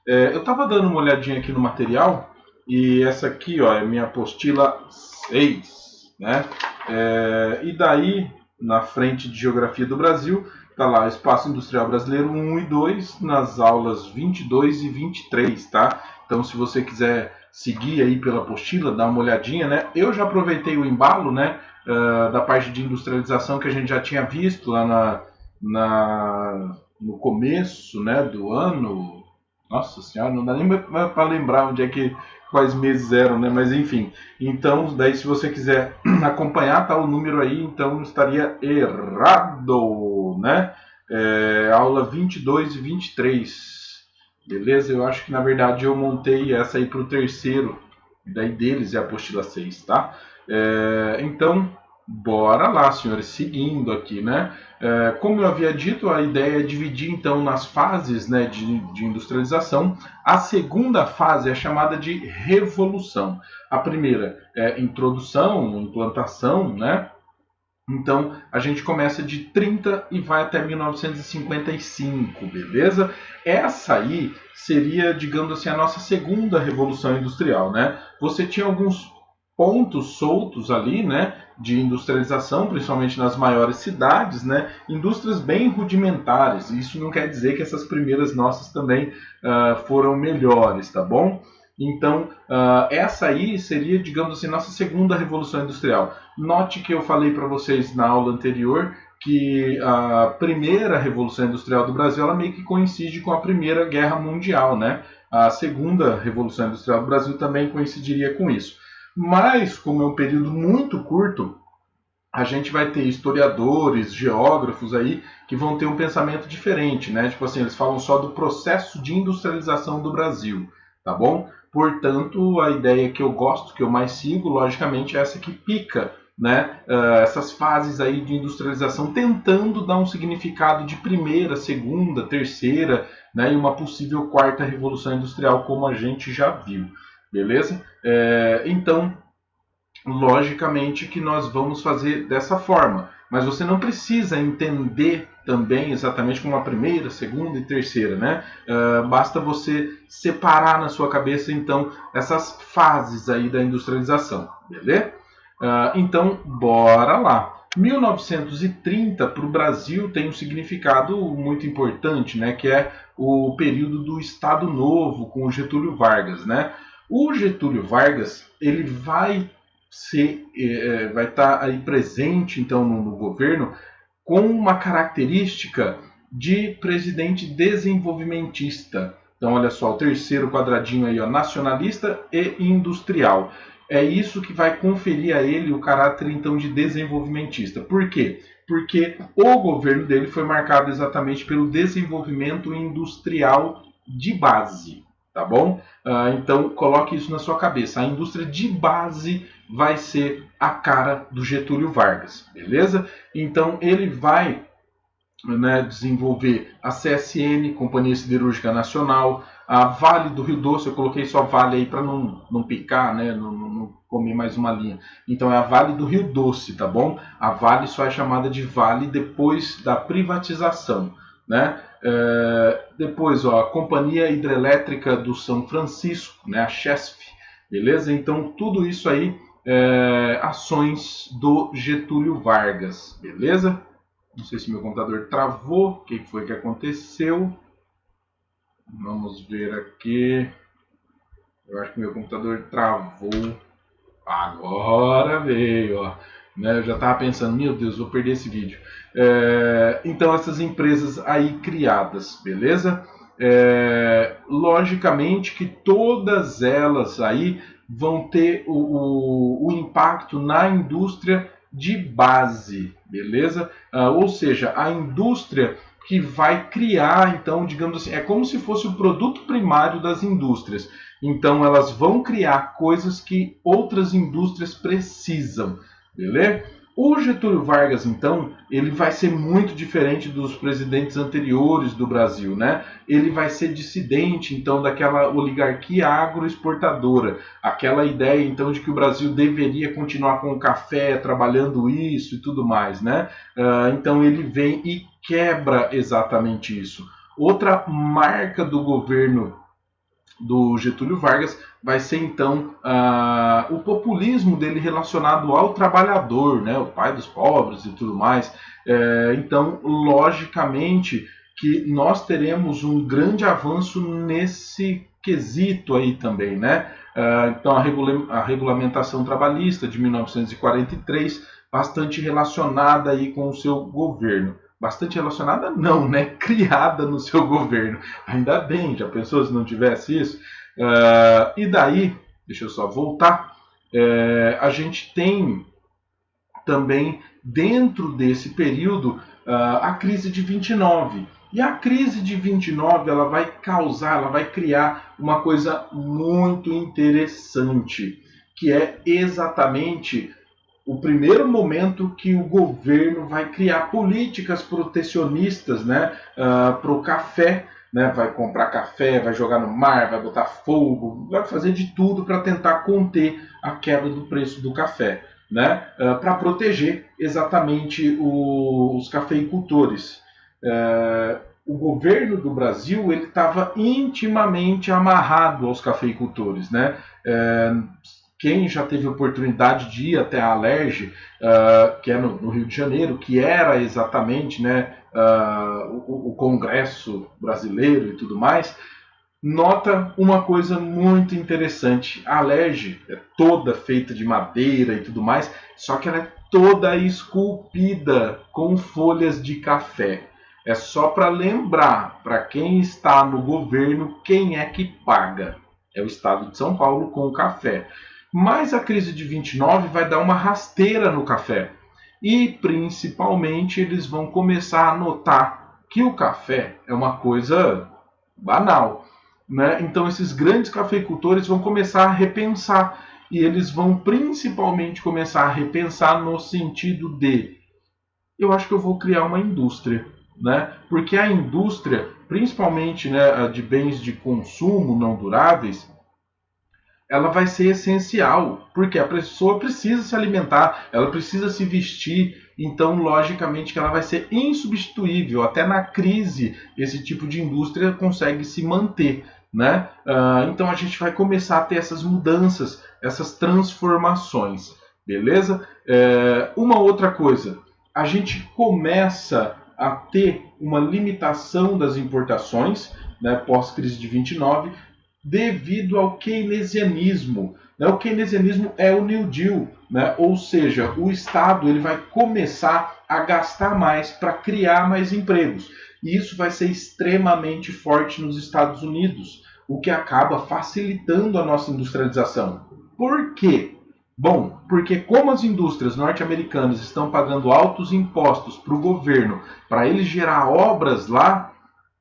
Eu estava dando uma olhadinha aqui no material e essa aqui, ó, é minha apostila 6, né? E daí, na frente de Geografia do Brasil, tá lá Espaço Industrial Brasileiro 1 e 2, nas aulas 22 e 23, tá? Então, se você quiser seguir aí pela apostila, dar uma olhadinha, né? Eu já aproveitei o embalo, né? Da parte de industrialização que a gente já tinha visto lá no começo, né, do ano. Nossa senhora, não dá nem para lembrar onde é que quais meses eram, né? Mas enfim. Então, daí se você quiser acompanhar, tá o número aí, então estaria errado, né? Aula 22 e 23. Beleza? Eu acho que na verdade eu montei essa aí para o terceiro, daí deles é a apostila 6, tá? Então, bora lá, senhores, seguindo aqui, né? Como eu havia dito, a ideia é dividir então nas fases, né, de industrialização. A segunda fase é chamada de revolução. A primeira é introdução, implantação, né? Então, a gente começa de 30 e vai até 1955, beleza? Essa aí seria, digamos assim, a nossa segunda revolução industrial, né? Você tinha alguns pontos soltos ali, né, de industrialização, principalmente nas maiores cidades, né, indústrias bem rudimentares. Isso não quer dizer que essas primeiras nossas também foram melhores, tá bom? Então, essa aí seria, digamos assim, nossa segunda revolução industrial. Note que eu falei para vocês na aula anterior que a primeira revolução industrial do Brasil ela meio que coincide com a Primeira Guerra Mundial, né? A segunda revolução industrial do Brasil também coincidiria com isso. Mas, como é um período muito curto, a gente vai ter historiadores, geógrafos aí que vão ter um pensamento diferente, né? Tipo assim, eles falam só do processo de industrialização do Brasil, tá bom? Portanto, a ideia que eu gosto, que eu mais sigo, logicamente, é essa que pica, né? Essas fases aí de industrialização, tentando dar um significado de primeira, segunda, terceira, né? E uma possível quarta revolução industrial, como a gente já viu, beleza? Então, logicamente que nós vamos fazer dessa forma, mas você não precisa entender também exatamente como a primeira, segunda e terceira, né? Basta você separar na sua cabeça então essas fases aí da industrialização, beleza? Então, bora lá. 1930 para o Brasil tem um significado muito importante, né? Que é o período do Estado Novo com o Getúlio Vargas, né? O Getúlio Vargas ele vai estar aí presente então no governo com uma característica de presidente desenvolvimentista. Então, olha só, o terceiro quadradinho aí, ó, nacionalista e industrial. É isso que vai conferir a ele o caráter então de desenvolvimentista. Por quê? Porque o governo dele foi marcado exatamente pelo desenvolvimento industrial de base, tá bom? Então coloque isso na sua cabeça. A indústria de base vai ser a cara do Getúlio Vargas, beleza? Então ele vai, né, desenvolver a CSN, Companhia Siderúrgica Nacional, a Vale do Rio Doce. Eu coloquei só Vale aí para não picar, né, não comer mais uma linha. Então é a Vale do Rio Doce, tá bom? A Vale só é chamada de Vale depois da privatização, né? Depois, ó, a Companhia Hidrelétrica do São Francisco, né, a Chesf, beleza? Então tudo isso aí ações do Getúlio Vargas, beleza? Não sei se meu computador travou, o que foi que aconteceu. Vamos ver aqui. Eu acho que meu computador travou. Agora veio, ó. Né? Eu já estava pensando, meu Deus, vou perder esse vídeo. Então, essas empresas aí criadas, beleza? Logicamente que todas elas aí vão ter o impacto na indústria de base, beleza? Ou seja, a indústria que vai criar, então, digamos assim, é como se fosse o produto primário das indústrias. Então, elas vão criar coisas que outras indústrias precisam, beleza? O Getúlio Vargas, então, ele vai ser muito diferente dos presidentes anteriores do Brasil, né? Ele vai ser dissidente, então, daquela oligarquia agroexportadora, aquela ideia, então, de que o Brasil deveria continuar com o café, trabalhando isso e tudo mais, né? Então, ele vem e quebra exatamente isso. Outra marca do governo do Getúlio Vargas vai ser então o populismo dele relacionado ao trabalhador, né, o pai dos pobres e tudo mais. Então, logicamente que nós teremos um grande avanço nesse quesito aí também, né? Então, a regulamentação trabalhista de 1943, bastante relacionada aí com o seu governo. Bastante relacionada não, né? Criada no seu governo. Ainda bem, já pensou se não tivesse isso? E daí, deixa eu só voltar, a gente tem também, dentro desse período, a crise de 29. E a crise de 29 ela vai causar, ela vai criar uma coisa muito interessante, que é exatamente o primeiro momento que o governo vai criar políticas protecionistas, né, para o café, né, vai comprar café, vai jogar no mar, vai botar fogo, vai fazer de tudo para tentar conter a queda do preço do café, né, para proteger exatamente os cafeicultores. O governo do Brasil ele estava intimamente amarrado aos cafeicultores, né? Quem já teve oportunidade de ir até a Alerj, que é no Rio de Janeiro, que era exatamente, né, o Congresso brasileiro e tudo mais, nota uma coisa muito interessante. A Alerj é toda feita de madeira e tudo mais, só que ela é toda esculpida com folhas de café. É só para lembrar, para quem está no governo, quem é que paga. É o Estado de São Paulo com o café. Mas a crise de 29 vai dar uma rasteira no café. E, principalmente, eles vão começar a notar que o café é uma coisa banal, né? Então, esses grandes cafeicultores vão começar a repensar. E eles vão, principalmente, começar a repensar no sentido de: eu acho que eu vou criar uma indústria, né? Porque a indústria, principalmente, né, de bens de consumo não duráveis, ela vai ser essencial, porque a pessoa precisa se alimentar, ela precisa se vestir, então logicamente que ela vai ser insubstituível. Até na crise esse tipo de indústria consegue se manter, né? Então a gente vai começar a ter essas mudanças, essas transformações, beleza? Uma outra coisa, a gente começa a ter uma limitação das importações, né, pós-crise de 29, devido ao keynesianismo. O keynesianismo é o New Deal, né? Ou seja, o Estado ele vai começar a gastar mais para criar mais empregos. E isso vai ser extremamente forte nos Estados Unidos, o que acaba facilitando a nossa industrialização. Por quê? Bom, porque como as indústrias norte-americanas estão pagando altos impostos para o governo, para ele gerar obras lá,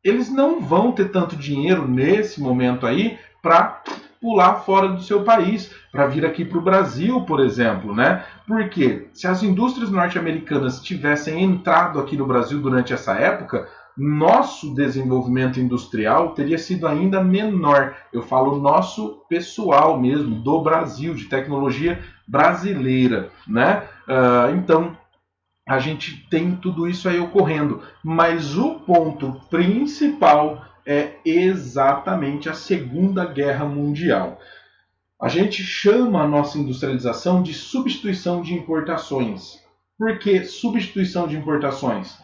eles não vão ter tanto dinheiro nesse momento aí para pular fora do seu país, para vir aqui para o Brasil, por exemplo, né? Porque se as indústrias norte-americanas tivessem entrado aqui no Brasil durante essa época, nosso desenvolvimento industrial teria sido ainda menor. Eu falo nosso pessoal mesmo, do Brasil, de tecnologia brasileira, né? Então, a gente tem tudo isso aí ocorrendo, mas o ponto principal é exatamente a Segunda Guerra Mundial. A gente chama a nossa industrialização de substituição de importações. Por que substituição de importações?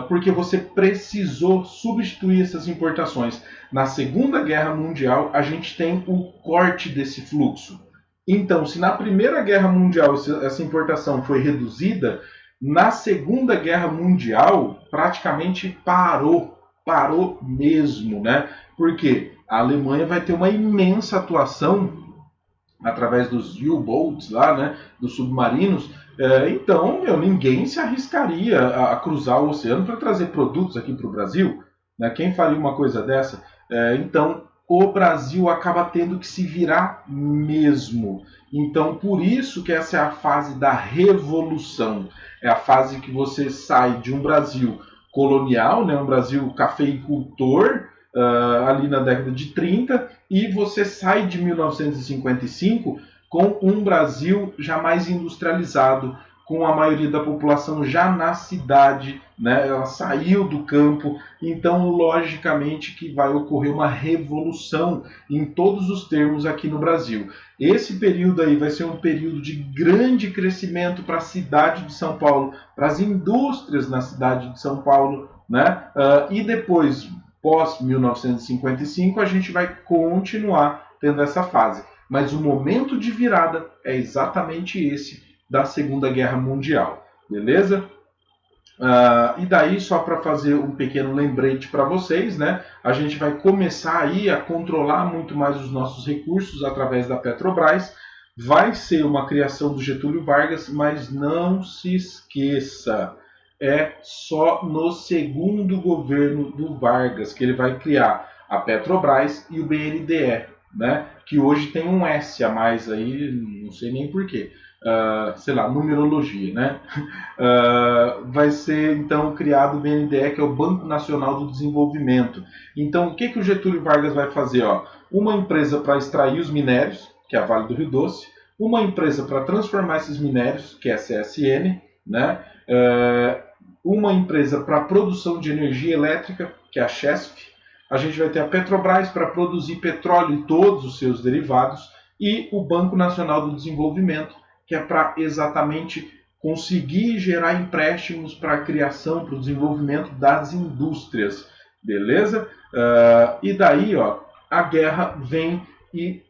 Porque você precisou substituir essas importações. Na Segunda Guerra Mundial, a gente tem o corte desse fluxo. Então, se na Primeira Guerra Mundial essa importação foi reduzida, na Segunda Guerra Mundial, praticamente parou mesmo, né? Porque a Alemanha vai ter uma imensa atuação através dos U-boats lá, né? Dos submarinos. Então, ninguém se arriscaria a cruzar o oceano para trazer produtos aqui para o Brasil, né? Quem faria uma coisa dessa? Então, o Brasil acaba tendo que se virar mesmo. Então, por isso que essa é a fase da revolução. É a fase que você sai de um Brasil colonial, né, um Brasil cafeicultor, ali na década de 30, e você sai de 1955 com um Brasil já mais industrializado, com a maioria da população já na cidade, né? Ela saiu do campo, então logicamente que vai ocorrer uma revolução em todos os termos aqui no Brasil. Esse período aí vai ser um período de grande crescimento para a cidade de São Paulo, para as indústrias na cidade de São Paulo, né? E depois, pós 1955, a gente vai continuar tendo essa fase. Mas o momento de virada é exatamente esse da Segunda Guerra Mundial, beleza? E daí, só para fazer um pequeno lembrete para vocês, né? A gente vai começar aí a controlar muito mais os nossos recursos através da Petrobras. Vai ser uma criação do Getúlio Vargas, mas não se esqueça, é só no segundo governo do Vargas que ele vai criar a Petrobras e o BNDE, né? Que hoje tem um S a mais aí, não sei nem porquê. Sei lá, numerologia, né? Vai ser então criado o BNDE, que é o Banco Nacional do Desenvolvimento. Então, o que o Getúlio Vargas vai fazer? Uma empresa para extrair os minérios, que é a Vale do Rio Doce, uma empresa para transformar esses minérios, que é a CSN, né? Uma empresa para produção de energia elétrica, que é a Chesf. A gente vai ter a Petrobras para produzir petróleo e todos os seus derivados, e o Banco Nacional do Desenvolvimento, que é para exatamente conseguir gerar empréstimos para a criação, para o desenvolvimento das indústrias, beleza? E daí, a guerra vem e,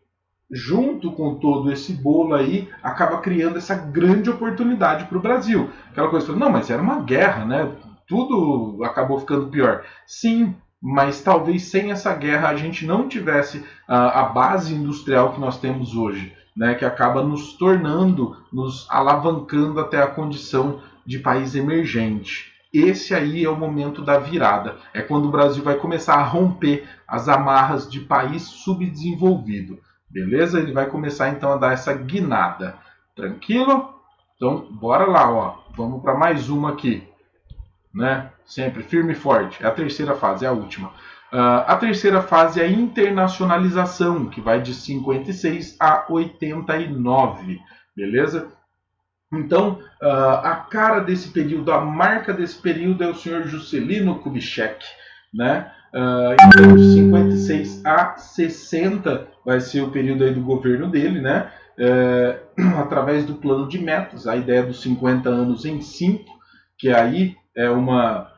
junto com todo esse bolo aí, acaba criando essa grande oportunidade para o Brasil. Aquela coisa, não, mas era uma guerra, né? Tudo acabou ficando pior. Sim, mas talvez sem essa guerra a gente não tivesse a base industrial que nós temos hoje, né, que acaba nos tornando, nos alavancando até a condição de país emergente. Esse aí é o momento da virada. É quando o Brasil vai começar a romper as amarras de país subdesenvolvido. Beleza? Ele vai começar então a dar essa guinada. Tranquilo? Então, bora lá, Vamos para mais uma aqui, né? Sempre firme e forte. É a terceira fase, é a última. A terceira fase é a internacionalização, que vai de 56 a 89, beleza? Então, a cara desse período, a marca desse período é o senhor Juscelino Kubitschek, né? Então, de 56 a 60 vai ser o período aí do governo dele, né? Através do plano de metas, a ideia dos 50 anos em 5, que aí é uma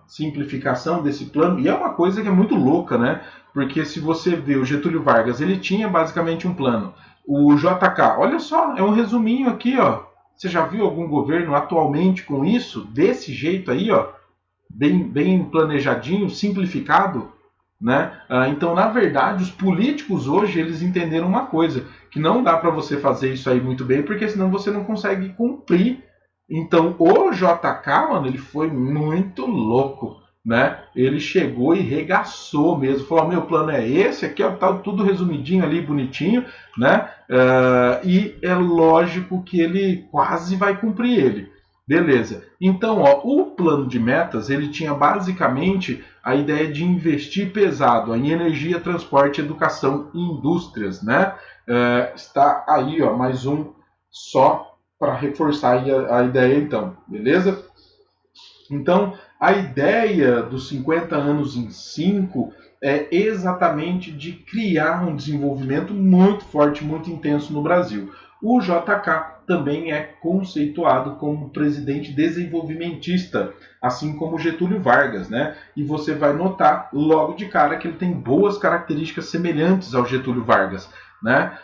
simplificação desse plano, e é uma coisa que é muito louca, né? Porque se você vê o Getúlio Vargas, ele tinha basicamente um plano. O JK, olha só, é um resuminho aqui, Você já viu algum governo atualmente com isso? Desse jeito aí, bem planejadinho, simplificado, né? Então, na verdade, os políticos hoje, eles entenderam uma coisa, que não dá para você fazer isso aí muito bem, porque senão você não consegue cumprir. Então, o JK, mano, ele foi muito louco, né? Ele chegou e regaçou mesmo. Falou, meu plano é esse aqui, tá tudo resumidinho ali, bonitinho, né? E é lógico que ele quase vai cumprir ele. Beleza. Então, o plano de metas, ele tinha basicamente a ideia de investir pesado em energia, transporte, educação e indústrias, né? Está aí, mais um só para reforçar a ideia, então, beleza? Então, a ideia dos 50 anos em 5 é exatamente de criar um desenvolvimento muito forte, muito intenso no Brasil. O JK também é conceituado como presidente desenvolvimentista, assim como Getúlio Vargas, né? E você vai notar logo de cara que ele tem boas características semelhantes ao Getúlio Vargas, né?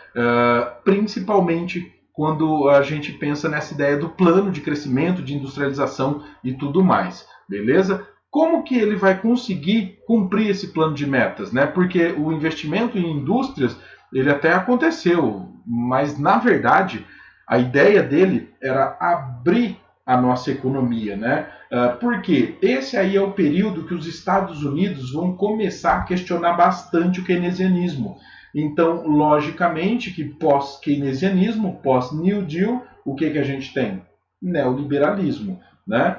Principalmente quando a gente pensa nessa ideia do plano de crescimento, de industrialização e tudo mais, beleza? Como que ele vai conseguir cumprir esse plano de metas, né? Porque o investimento em indústrias, ele até aconteceu, mas na verdade a ideia dele era abrir a nossa economia, né? Porque esse aí é o período que os Estados Unidos vão começar a questionar bastante o keynesianismo. Então, logicamente, que pós-keynesianismo, pós-New Deal, o que a gente tem? Neoliberalismo, né?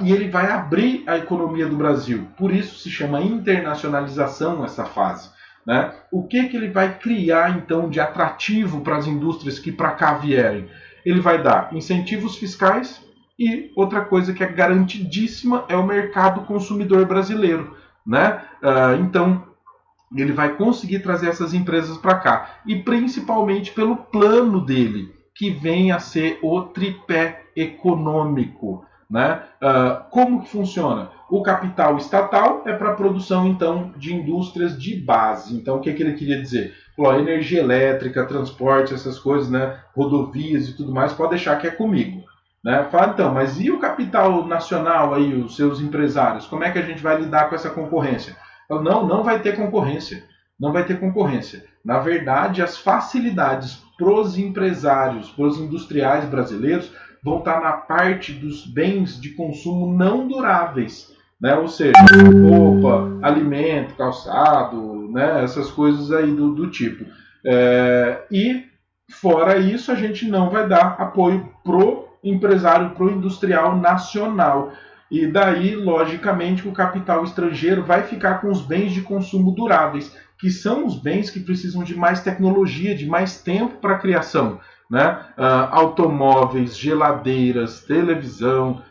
E ele vai abrir a economia do Brasil. Por isso se chama internacionalização essa fase, né? O que ele vai criar, então, de atrativo para as indústrias que para cá vierem? Ele vai dar incentivos fiscais e outra coisa que é garantidíssima é o mercado consumidor brasileiro, né? Então, ele vai conseguir trazer essas empresas para cá. E principalmente pelo plano dele, que vem a ser o tripé econômico. Né? Como que funciona? O capital estatal é para a produção, então, de indústrias de base. Então, o que ele queria dizer? Energia elétrica, transporte, essas coisas, né? Rodovias e tudo mais, pode deixar que é comigo. Né? Fala, então, mas e o capital nacional aí, os seus empresários? Como é que a gente vai lidar com essa concorrência? Não vai ter concorrência. Não vai ter concorrência. Na verdade, as facilidades para os empresários, para os industriais brasileiros, vão estar na parte dos bens de consumo não duráveis. Né? Ou seja, roupa, alimento, calçado, né? Essas coisas aí do tipo. E, fora isso, a gente não vai dar apoio pro empresário, pro industrial nacional. E daí, logicamente, o capital estrangeiro vai ficar com os bens de consumo duráveis, que são os bens que precisam de mais tecnologia, de mais tempo para a criação. Né? Automóveis, geladeiras, televisão,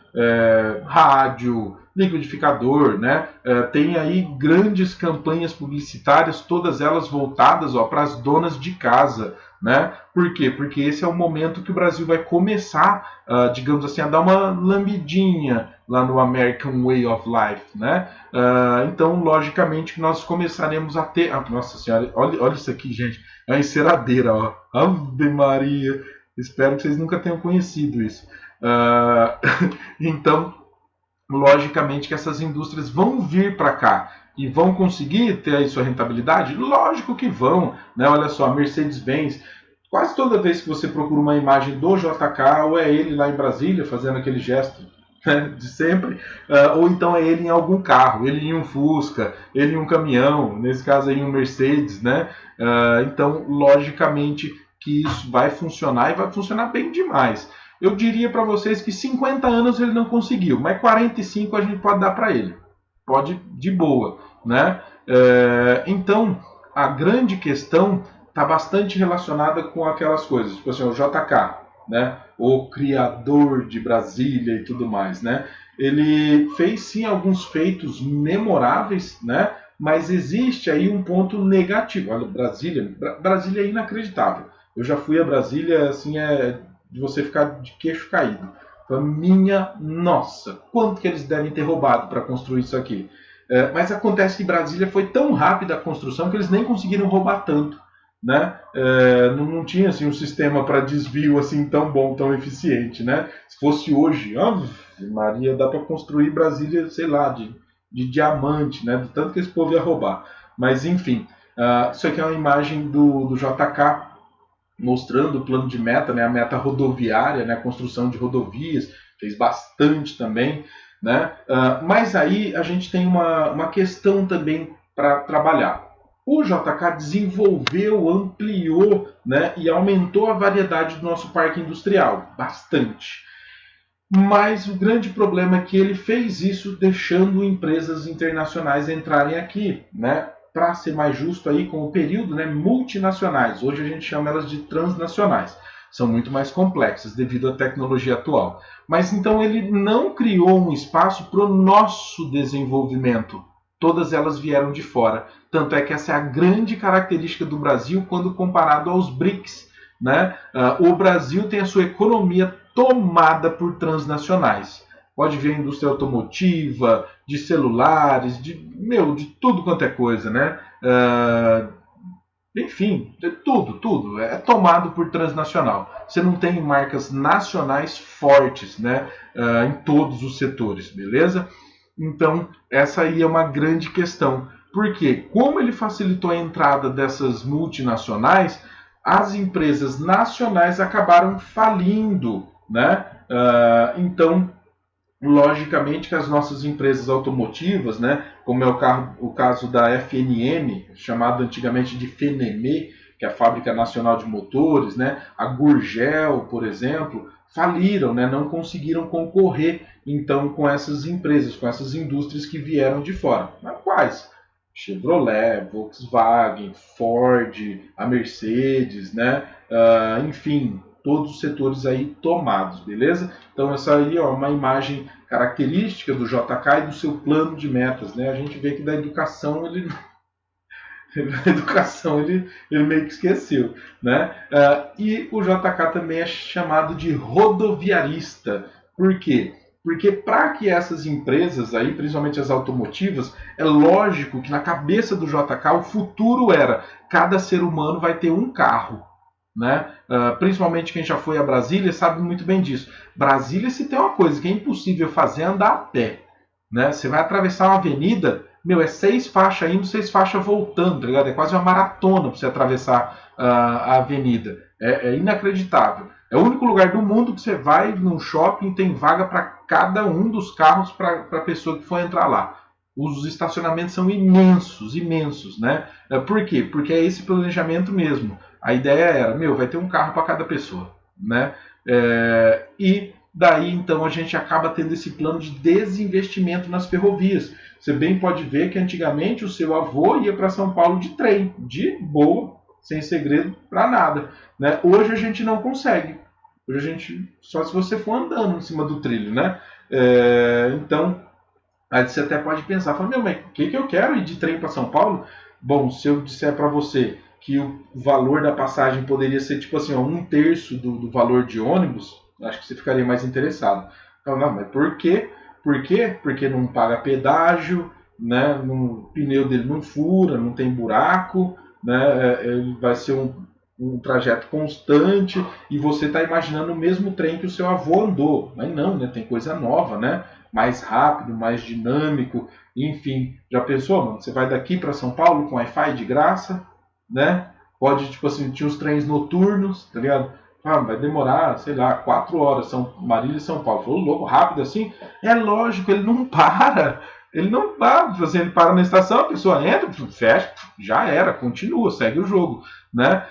rádio, liquidificador, né? Tem aí grandes campanhas publicitárias, todas elas voltadas para as donas de casa. Né? Por quê? Porque esse é o momento que o Brasil vai começar, digamos assim, a dar uma lambidinha lá no American Way of Life. Né? Então, logicamente, nós começaremos a ter... nossa senhora, olha isso aqui, gente. É uma enceradeira, ó. Ave Maria. Espero que vocês nunca tenham conhecido isso. Então, logicamente que essas indústrias vão vir para cá e vão conseguir ter aí sua rentabilidade? Lógico que vão. Né? Olha só, a Mercedes-Benz, quase toda vez que você procura uma imagem do JK, ou é ele lá em Brasília fazendo aquele gesto, né, de sempre, ou então é ele em algum carro, ele em um Fusca, ele em um caminhão, nesse caso aí um Mercedes. Né? Então, logicamente que isso vai funcionar e vai funcionar bem demais. Eu diria para vocês que 50 anos ele não conseguiu, mas 45 a gente pode dar para ele. Pode de boa. Né? Então, a grande questão está bastante relacionada com aquelas coisas, tipo assim, o JK, né? O criador de Brasília e tudo mais. Né? Ele fez sim alguns feitos memoráveis, né? Mas existe aí um ponto negativo. Olha, Brasília é inacreditável. Eu já fui a Brasília, assim, de você ficar de queixo caído. Minha nossa, quanto que eles devem ter roubado para construir isso aqui? Mas acontece que Brasília foi tão rápida a construção que eles nem conseguiram roubar tanto. Né? Não tinha assim, um sistema para desvio assim tão bom, tão eficiente. Né? Se fosse hoje, Maria, dá para construir Brasília, sei lá, de diamante, né? Do tanto que esse povo ia roubar. Mas enfim, isso aqui é uma imagem do JK, mostrando o plano de meta, né, a meta rodoviária, né, a construção de rodovias, fez bastante também. Né? Mas aí a gente tem uma questão também para trabalhar. O JK desenvolveu, ampliou, né, e aumentou a variedade do nosso parque industrial, bastante. Mas o grande problema é que ele fez isso deixando empresas internacionais entrarem aqui, né? Para ser mais justo aí com o período, né, multinacionais. Hoje a gente chama elas de transnacionais. São muito mais complexas devido à tecnologia atual. Mas então ele não criou um espaço para o nosso desenvolvimento. Todas elas vieram de fora. Tanto é que essa é a grande característica do Brasil quando comparado aos BRICS. Né? O Brasil tem a sua economia tomada por transnacionais. Pode ver a indústria automotiva, de celulares, de tudo quanto é coisa, né? Enfim, tudo é tomado por transnacional. Você não tem marcas nacionais fortes, né? Em todos os setores, beleza? Então, essa aí é uma grande questão. Porque, como ele facilitou a entrada dessas multinacionais, as empresas nacionais acabaram falindo. Né? Então, logicamente que as nossas empresas automotivas, né, como é o caso da FNM, chamada antigamente de FENEME, que é a Fábrica Nacional de Motores, né, a Gurgel, por exemplo, faliram, né, não conseguiram concorrer então com essas empresas, com essas indústrias que vieram de fora. Mas quais? Chevrolet, Volkswagen, Ford, a Mercedes, né, enfim, todos os setores aí tomados, beleza? Então essa aí é uma imagem característica do JK e do seu plano de metas, né? A gente vê que da educação ele ele meio que esqueceu, né? E o JK também é chamado de rodoviarista. Por quê? Porque para que essas empresas aí, principalmente as automotivas, é lógico que na cabeça do JK o futuro era cada ser humano vai ter um carro, né? Principalmente quem já foi a Brasília sabe muito bem disso. Brasília, se tem uma coisa que é impossível fazer, é andar a pé, né? Você vai atravessar uma avenida, meu, é 6 faixas indo, 6 faixas voltando, tá ligado? É quase uma maratona para você atravessar a avenida. É inacreditável. É o único lugar do mundo que você vai num shopping e tem vaga para cada um dos carros para a pessoa que for entrar lá. Os estacionamentos são imensos, imensos, né? Por quê? Porque é esse planejamento mesmo. A ideia era, meu, vai ter um carro para cada pessoa, né? E daí, então, a gente acaba tendo esse plano de desinvestimento nas ferrovias. Você bem pode ver que antigamente o seu avô ia para São Paulo de trem, de boa, sem segredo para nada, né? Hoje a gente não consegue. Hoje a gente, só se você for andando em cima do trilho, né? Então, aí você até pode pensar, fala, meu, mas o que eu quero ir de trem para São Paulo? Bom, se eu disser para você que o valor da passagem poderia ser tipo assim, ó, 1/3 do valor de ônibus, acho que você ficaria mais interessado. Então, não, mas por quê? Por quê? Porque não paga pedágio, né? O pneu dele não fura, não tem buraco, né? Ele vai ser um trajeto constante e você está imaginando o mesmo trem que o seu avô andou. Mas não, né? Tem coisa nova, né? Mais rápido, mais dinâmico, enfim. Já pensou, mano? Você vai daqui para São Paulo com Wi-Fi de graça, né? Pode, tipo assim, tinha os trens noturnos, tá ligado? Vai demorar, sei lá, 4 horas, Marília e São Paulo. Falou, louco, rápido assim? É lógico, ele não para. Ele não para. Assim, ele para na estação, a pessoa entra, fecha, já era, continua, segue o jogo, né?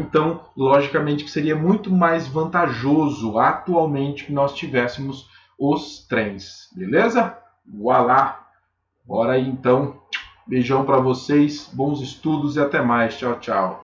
Então, logicamente que seria muito mais vantajoso atualmente que nós tivéssemos os trens, beleza? Voilá! Bora aí então. Beijão para vocês, bons estudos e até mais. Tchau, tchau.